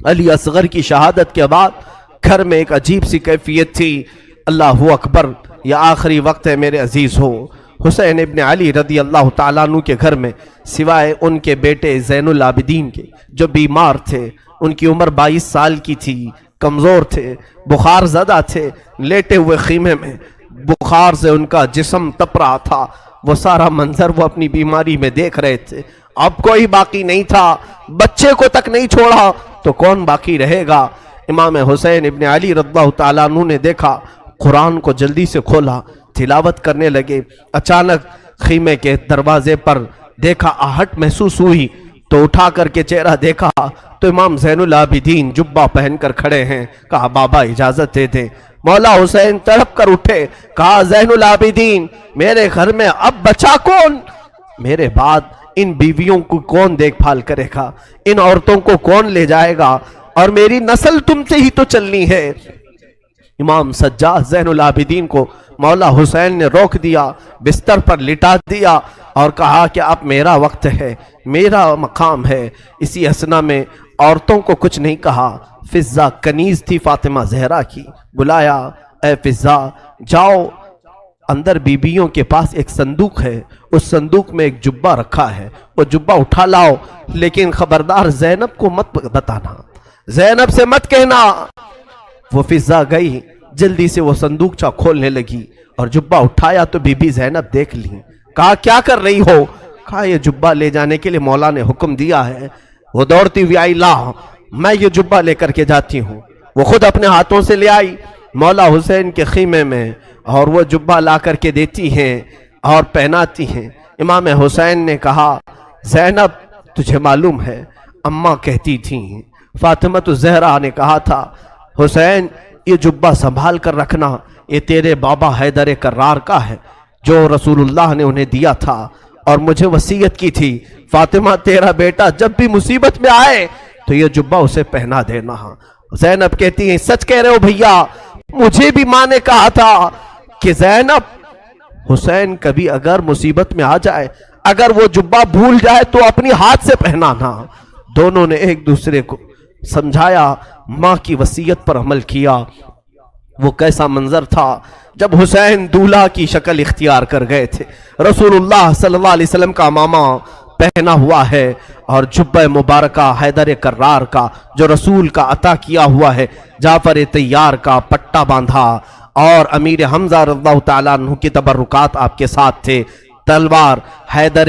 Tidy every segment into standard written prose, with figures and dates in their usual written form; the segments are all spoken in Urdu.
علی اصغر کی شہادت کے بعد گھر میں ایک عجیب سی کیفیت تھی. اللہ اکبر، یہ آخری وقت ہے میرے عزیز ہو. حسین ابن علی رضی اللہ تعالیٰ عنہ کے گھر میں سوائے ان کے بیٹے زین العابدین کے جو بیمار تھے، ان کی عمر 22 سال کی تھی، کمزور تھے، بخار زدہ تھے، لیٹے ہوئے خیمے میں بخار سے ان کا جسم تپ رہا تھا، وہ سارا منظر وہ اپنی بیماری میں دیکھ رہے تھے. اب کوئی باقی نہیں تھا، بچے کو تک نہیں چھوڑا تو کون باقی رہے گا. امام حسین ابن علی رضی اللہ تعالیٰ عنہ نے دیکھا، قرآن کو جلدی سے کھولا، تلاوت کرنے لگے. اچانک خیمے کے دروازے پر دیکھا، آہٹ محسوس ہوئی تو اٹھا کر کے چہرہ دیکھا تو امام زین العابدین جبہ پہن کر کھڑے ہیں. کہا بابا اجازت دے دیں. مولا حسین تڑپ کر اٹھے، کہا زین العابدین میرے گھر میں اب بچا کون؟ میرے بعد ان بیویوں کو کون دیکھ بھال کرے گا؟ ان عورتوں کو کون لے جائے گا؟ اور میری نسل تم سے ہی تو چلنی ہے. امام سجاد زین العابدین کو مولا حسین نے روک دیا، بستر پر لٹا دیا اور کہا کہ اب میرا وقت ہے، میرا مقام ہے. اسی اسنا میں عورتوں کو کچھ نہیں کہا. فضہ کنیز تھی فاطمہ زہرا کی، بلایا، اے فضہ جاؤ، اندر بیبیوں کے پاس ایک صندوق ہے، اس صندوق میں ایک جبہ رکھا ہے، وہ جبہ اٹھا لاؤ، لیکن خبردار زینب کو مت بتانا، زینب سے مت کہنا. وہ فضہ گئی، جلدی سے وہ صندوق کھولنے لگی اور جبہ اٹھایا تو بی بی زینب دیکھ لی. کہا کیا کر رہی ہو؟ کہا یہ جبہ لے جانے کے لیے مولا نے حکم دیا ہے. وہ دوڑتی ہوئی آئی، لا میں یہ جبہ لے کر کے جاتی ہوں. وہ خود اپنے ہاتھوں سے لے آئی مولا حسین کے خیمے میں اور وہ جبہ لا کر کے دیتی ہیں اور پہناتی ہیں. امام حسین نے کہا زینب تجھے معلوم ہے اماں کہتی تھیں، فاطمہ الزہرا نے کہا تھا حسین یہ جبہ سنبھال کر رکھنا، یہ تیرے بابا حیدر کرار کا ہے جو رسول اللہ نے انہیں دیا تھا اور مجھے وصیت کی تھی فاطمہ تیرا بیٹا جب بھی مصیبت میں آئے تو یہ جبہ اسے پہنا دینا. زینب کہتی ہیں سچ کہہ رہے ہو بھیا، مجھے بھی ماں نے کہا تھا کہ زینب حسین کبھی اگر مصیبت میں آ جائے، اگر وہ جبہ بھول جائے تو اپنی ہاتھ سے پہنانا. دونوں نے ایک دوسرے کو سمجھایا، ماں کی وصیت پر عمل کیا. وہ کیسا منظر تھا جب حسین دولہا کی شکل اختیار کر گئے تھے. رسول اللہ صلی اللہ علیہ وسلم کا امامہ پہنا ہوا ہے اور جبہ مبارکہ حیدر کرار کا جو رسول کا عطا کیا ہوا ہے، جعفر طیار کا پٹا باندھا اور امیر حمزہ رضی اللہ تعالیٰ عنہ کی تبرکات آپ کے ساتھ تھے. تلوار حیدر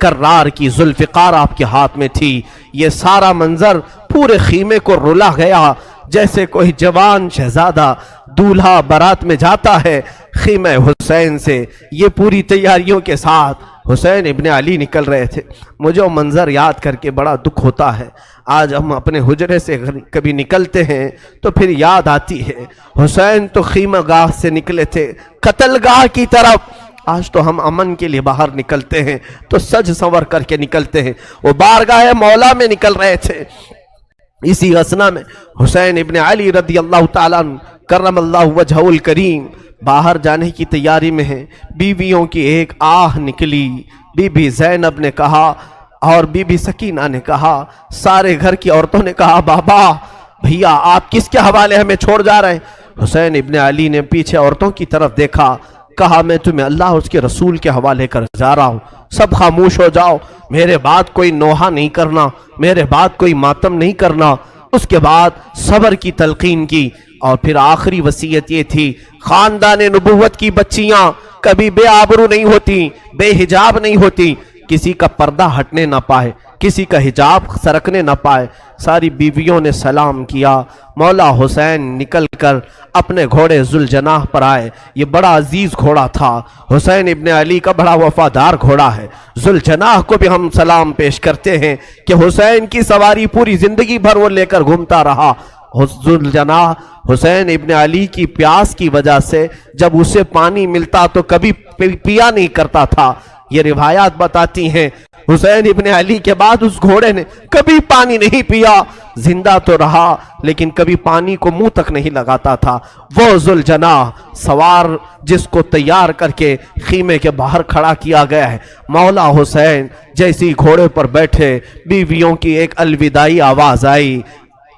کرار کی ذوالفقار آپ کے ہاتھ میں تھی. یہ سارا منظر پورے خیمے کو رلا گیا جیسے کوئی جوان شہزادہ دولہا بارات میں جاتا ہے خیمہ حسین سے. یہ پوری تیاریوں کے ساتھ حسین ابن علی نکل رہے تھے. مجھے وہ منظر یاد کر کے بڑا دکھ ہوتا ہے. آج ہم اپنے حجرے سے کبھی نکلتے ہیں تو پھر یاد آتی ہے حسین تو خیمہ گاہ سے نکلے تھے قتل گاہ کی طرف. آج تو ہم امن کے لیے باہر نکلتے ہیں تو سج سنور کر کے نکلتے ہیں، وہ بارگاہ مولا میں نکل رہے تھے. اسی اسنا میں حسین ابن علی رضی اللہ تعالیٰ کرم اللہ وجہہ الکریم باہر جانے کی تیاری میں ہیں. بیویوں کی ایک آہ نکلی. بی بی زینب نے کہا اور بی بی سکینہ نے کہا، سارے گھر کی عورتوں نے کہا بابا بھیا آپ کس کے حوالے ہمیں چھوڑ جا رہے ہیں؟ حسین ابن علی نے پیچھے عورتوں کی طرف دیکھا، کہا میں تمہیں اللہ اس کے رسول کے حوالے کر جا رہا ہوں، سب خاموش ہو جاؤ، میرے بعد کوئی نوحہ نہیں کرنا، میرے بعد کوئی ماتم نہیں کرنا. اس کے بعد صبر کی تلقین کی اور پھر آخری وصیت یہ تھی خاندان نبوت کی بچیاں کبھی بے آبرو نہیں ہوتی، بے حجاب نہیں ہوتی، کسی کا پردہ ہٹنے نہ پائے، کسی کا حجاب سرکنے نہ پائے. ساری بیویوں نے سلام کیا. مولا حسین نکل کر اپنے گھوڑے ذوالجناح پر آئے. یہ بڑا عزیز گھوڑا تھا، حسین ابن علی کا بڑا وفادار گھوڑا ہے. ذوالجناح کو بھی ہم سلام پیش کرتے ہیں کہ حسین کی سواری پوری زندگی بھر وہ لے کر گھومتا رہا. ذوالجناح حسین ابن علی کی پیاس کی وجہ سے جب اسے پانی ملتا تو کبھی پیا نہیں کرتا تھا. یہ روایات بتاتی ہیں حسین ابن علی کے بعد اس گھوڑے نے کبھی پانی نہیں پیا، زندہ تو رہا لیکن کبھی پانی کو منہ تک نہیں لگاتا تھا. وہ ذوالجناح سوار جس کو تیار کر کے خیمے کے باہر کھڑا کیا گیا ہے. مولا حسین جیسی گھوڑے پر بیٹھے بیویوں کی ایک الوداعی آواز آئی،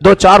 2-4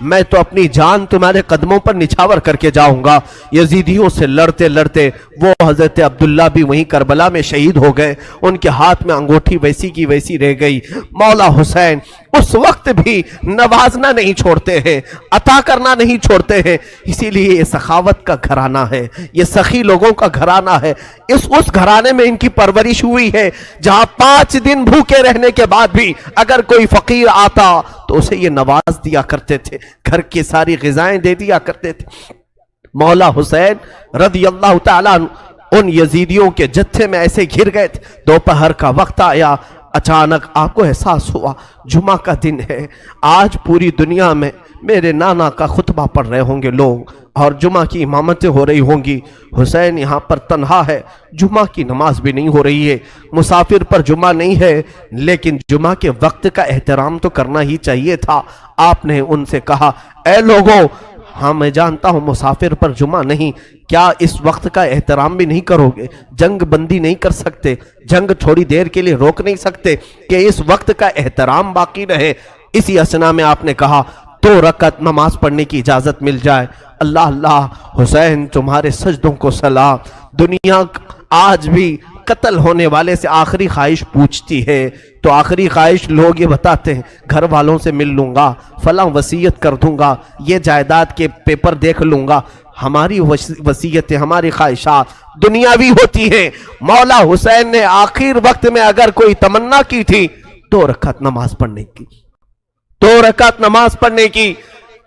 میں تو اپنی جان تمہارے قدموں پر نچھاور کر کے جاؤں گا۔ یزیدیوں سے لڑتے لڑتے وہ حضرت عبداللہ بھی وہیں کربلا میں شہید ہو گئے، ان کے ہاتھ میں انگوٹھی ویسی کی ویسی رہ گئی۔ مولا حسین اس وقت بھی نوازنا نہیں چھوڑتے ہیں، عطا کرنا نہیں چھوڑتے ہیں، اسی لیے یہ سخاوت کا گھرانہ ہے، یہ سخی لوگوں کا گھرانہ ہے۔ اس گھرانے میں ان کی پرورش ہوئی ہے جہاں 5 دن بھوکے رہنے کے بعد بھی اگر کوئی فقیر آتا تو اسے یہ نواز دیا کرتے تھے، گھر کی ساری غذائیں دے دیا کرتے تھے۔ مولا حسین رضی اللہ تعالیٰ ان یزیدیوں کے جتھے میں ایسے گھر گئے تھے۔ دوپہر کا وقت آیا، اچانک آپ کو احساس ہوا جمعہ کا دن ہے، آج پوری دنیا میں میرے نانا کا خطبہ پڑھ رہے ہوں گے لوگ اور جمعہ کی امامتیں ہو رہی ہوں گی، حسین یہاں پر تنہا ہے، جمعہ کی نماز بھی نہیں ہو رہی ہے، مسافر پر جمعہ نہیں ہے، لیکن جمعہ کے وقت کا احترام تو کرنا ہی چاہیے تھا۔ آپ نے ان سے کہا، اے لوگوں، ہاں میں جانتا ہوں مسافر پر جمعہ نہیں، کیا اس وقت کا احترام بھی نہیں کرو گے؟ جنگ بندی نہیں کر سکتے، جنگ تھوڑی دیر کے لیے روک نہیں سکتے کہ اس وقت کا احترام باقی رہے؟ اسی اسنا میں آپ نے کہا 2 رکعت نماز پڑھنے کی اجازت مل جائے۔ اللہ اللہ، حسین تمہارے سجدوں کو سلام۔ دنیا آج بھی قتل ہونے والے سے آخری خواہش پوچھتی ہے تو آخری خواہش لوگ یہ بتاتے ہیں، گھر والوں سے مل لوں گا، فلاں وصیت کر دوں گا، یہ جائیداد کے پیپر دیکھ لوں گا۔ ہماری وصیتیں، ہماری خواہشات دنیاوی ہوتی ہیں۔ مولا حسین نے آخر وقت میں اگر کوئی تمنا کی تھی 2 رکعت نماز پڑھنے کی، 2 رکعت نماز پڑھنے کی۔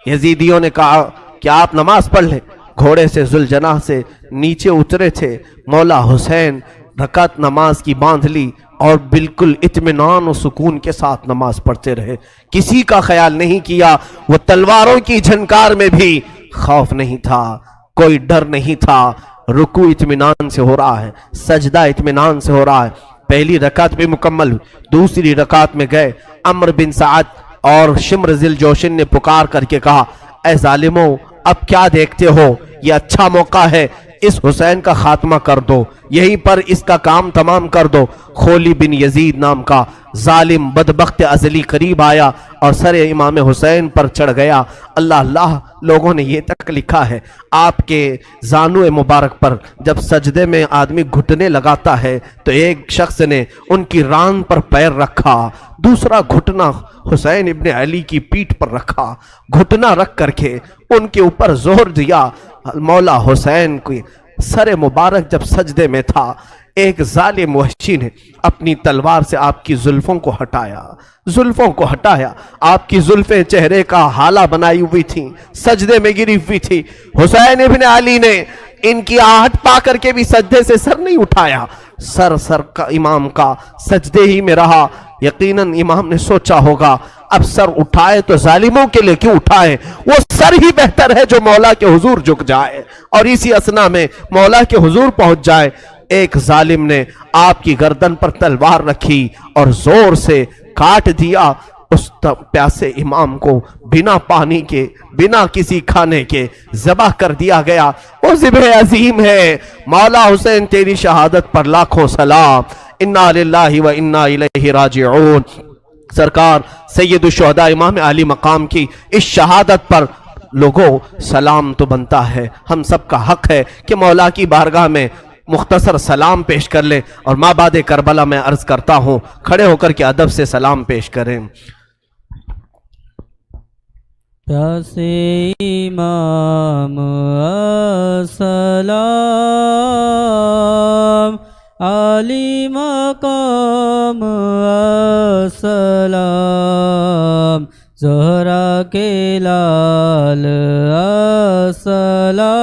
یزیدیوں نے کہا کہ آپ نماز پڑھ لیں۔ گھوڑے سے ذوالجناح سے نیچے اترے تھے، مولا حسین رکعت نماز کی باندھ لی اور بالکل اطمینان و سکون کے ساتھ نماز پڑھتے رہے۔ کسی کا خیال نہیں کیا، وہ تلواروں کی جھنکار میں بھی خوف نہیں تھا، کوئی ڈر نہیں تھا۔ رکوع اطمینان سے ہو رہا ہے، سجدہ اطمینان سے ہو رہا ہے۔ پہلی رکعت بھی مکمل ہوئی، دوسری رکعت میں گئے۔ عمرو بن سعد اور شمر ذی الجوشن نے پکار کر کے کہا، اے ظالموں، اب کیا دیکھتے ہو؟ یہ اچھا موقع ہے، اس حسین کا خاتمہ کر دو، یہیں پر اس کا کام تمام کر دو۔ خولی بن یزید نام کا ظالم بدبخت ازلی قریب آیا اور سر امام حسین پر چڑھ گیا۔ اللہ اللہ، لوگوں نے یہ تک لکھا ہے آپ کے زانو مبارک پر جب سجدے میں آدمی گھٹنے لگاتا ہے تو ایک شخص نے ان کی ران پر پیر رکھا، دوسرا گھٹنا حسین ابن علی کی پیٹھ پر رکھا، گھٹنا رکھ کر کے ان کے اوپر زور دیا۔ مولا حسین کی سر مبارک جب سجدے میں تھا، ایک ظالم وحشی نے اپنی تلوار سے آپ کی زلفوں کو ہٹایا، آپ کی زلفیں چہرے کا حالہ بنائی ہوئی تھیں، سجدے میں گری ہوئی تھی۔ حسین ابن علی نے ان کی آہٹ پا کر کے بھی سجدے سے سر نہیں اٹھایا، سر کا امام کا سجدے ہی میں رہا۔ یقیناً امام نے سوچا ہوگا اب سر اٹھائے تو ظالموں کے لیے کیوں اٹھائے، وہ سر ہی بہتر ہے جو مولا کے حضور جھک جائے اور اسی اسنا میں مولا کے حضور پہنچ جائے۔ ایک ظالم نے آپ کی گردن پر تلوار رکھی اور زور سے کاٹ دیا۔ اس پیاسے امام کو بنا پانی کے، بنا کسی کھانے کے ذبح کر دیا گیا۔ وہ ذبح عظیم ہے۔ مولا حسین تیری شہادت پر لاکھوں سلام۔ انا للہ و انا الیہ راجعون۔ سرکار سید الشہداء امام علی مقام کی اس شہادت پر لوگوں سلام تو بنتا ہے، ہم سب کا حق ہے کہ مولا کی بارگاہ میں مختصر سلام پیش کر لیں، اور مابعد کربلا میں عرض کرتا ہوں کھڑے ہو کر کے ادب سے سلام پیش کریں۔ پیاسے امام السلام، علی مقام السلام، زہرا کے لال السلام،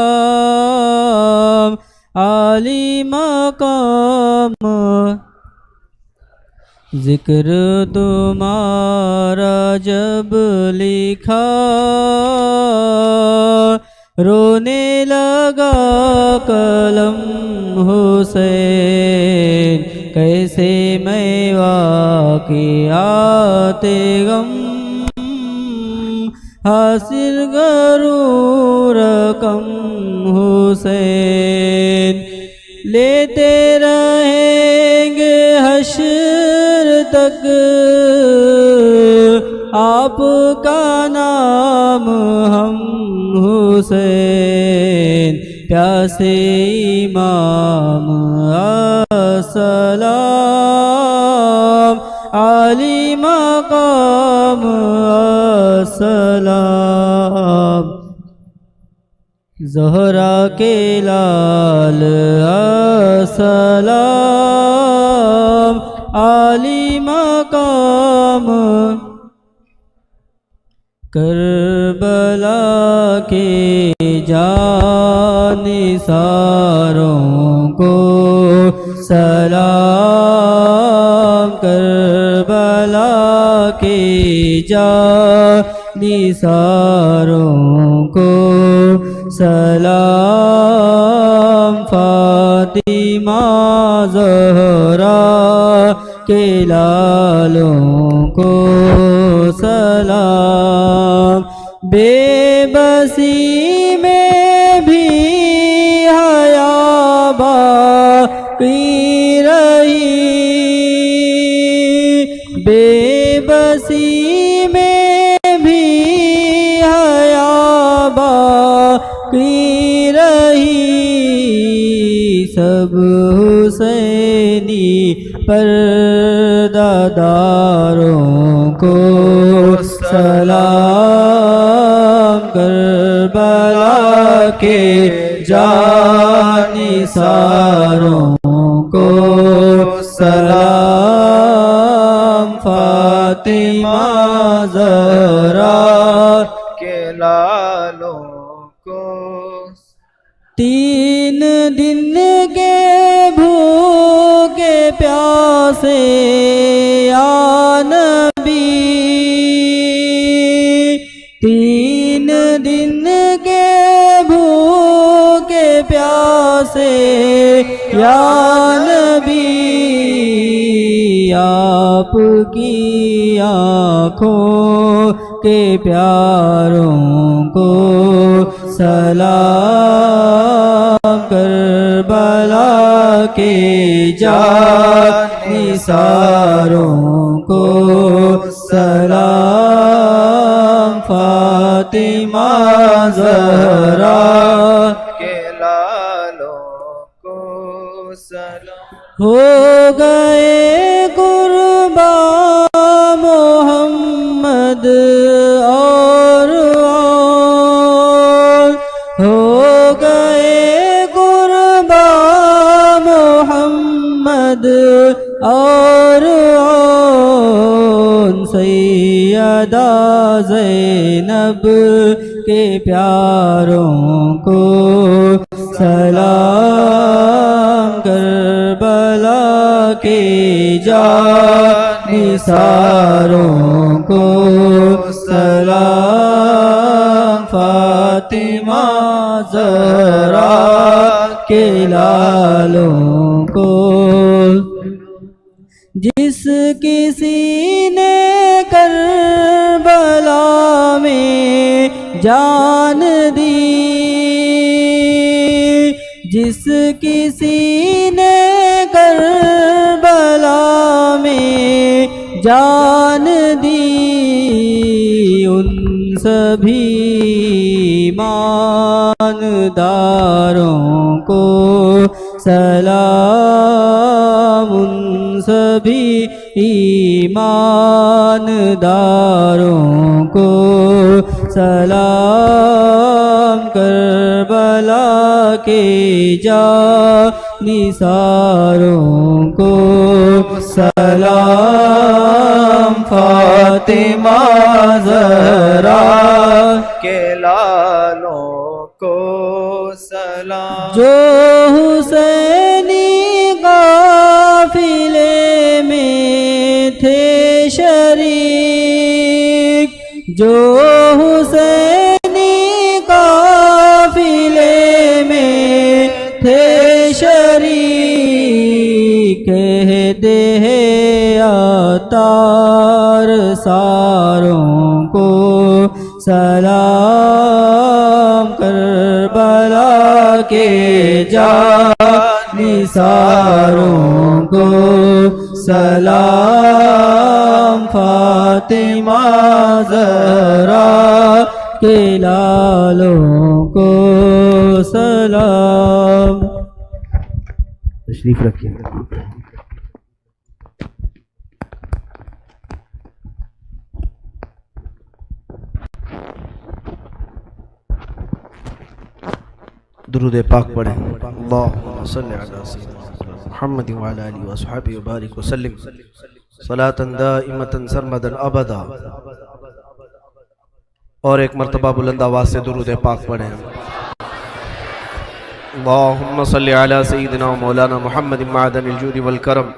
علی مقام۔ ذکر تمہارا جب لکھا رونے لگا قلم حسین، کیسے میں واقعات غم حاصل کروں رقم حسین، لیتے رہیں گے حشر تک آپ کا نام ہم حسین پیاسے امام السلام علی مقام السلام زہرا کے لال السلام علی مقام کربلا کے جانثاروں کو سلام کربلا کے جانثاروں کو سلام فاطمہ زہرا کے لالوں کو سلام بے بسی میں بھی حیا باقی رہی بے بسی میں بھی حیا باقی رہی سب حسینی پردہ داروں کو سلام کربلا کے جانثاروں کو سلام فاطمہ زہرا کے لالوں کو 3 دن کے بھوکے پیاسے یا نبی 3 دن کے بھوکے پیاسے یا نبی آپ کی آنکھوں کے پیاروں کو سلام کربلا کے جانثاروں کو سلام فاطمہ زہرا کے لالوں کو سلام ہو گئے قربان محمد اور ہو گئے قربان محمد اور سیدہ زینب کے پیاروں کو سلام کربلا کے جانثاروں کو سلام فاطمہ زہرا کے لالوں کو جس کسی نے کربلا میں جان دی جس کسی نے کربلا میں جان دی ان سبھی ایمانداروں کو سلام ان سبھی ایمانداروں کو سلام کربلا کے جانثاروں کو سلام فاطمہ زہرا کے لالوں کو سلام جو حسینی قافلے میں تھے شریک جو حسینی قافلے میں تھے شریک کہتے ہیں عطار ساروں کو سلام کربلا کے جانثاروں کو سلام فاطمہ زہرا کے لالوں کو سلام. تشریف رکھیے. درود پاک پڑھیں. اللہم صلی علی سیدنا محمد وعلی آلہ وصحبہ وبارک وسلم صلاۃ دائمۃ سرمدا ابدا. اور ایک مرتبہ بلند آواز سے درود پاک پڑھیں. اللہم صلی علی سیدنا مولانا محمد معدن الجود والکرم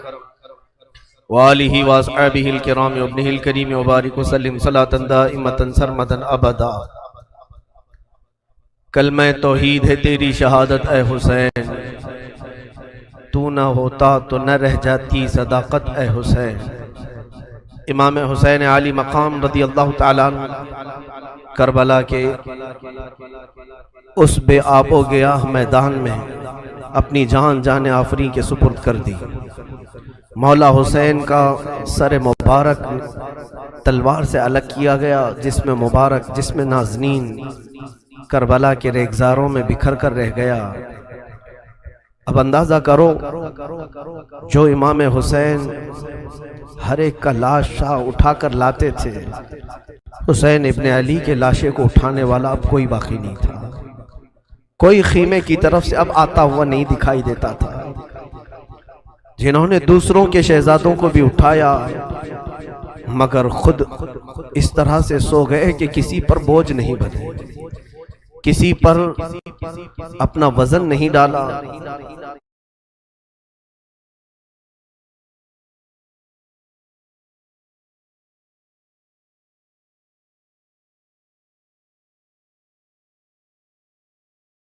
وآلہ وصحبہ الکرام وابنہ الکریم وبارک وسلم صلاۃ دائمۃ سرمدا ابدا. کلمہ توحید ہے تیری شہادت اے حسین، تو نہ ہوتا تو نہ رہ جاتی صداقت اے حسین. امام حسین علی مقام رضی اللہ تعالیٰ عنہ کربلا کے اس بے آب و گیاہ میدان میں اپنی جان جان آفریں کے سپرد کر دی. مولا حسین کا سر مبارک تلوار سے الگ کیا گیا، جس میں مبارک جس میں نازنین کربلا کے ریگزاروں میں بکھر کر رہ گیا. اب اندازہ کرو جو امام حسین ہر ایک کا لاش شاہ اٹھا کر لاتے تھے، حسین ابن علی کے لاشے کو اٹھانے والا اب کوئی باقی نہیں تھا. کوئی خیمے کی طرف سے اب آتا ہوا نہیں دکھائی دیتا تھا. جنہوں نے دوسروں کے شہزادوں کو بھی اٹھایا مگر خود اس طرح سے سو گئے کہ کسی پر بوجھ نہیں بنے، کسی پر اپنا وزن نہیں ڈالا.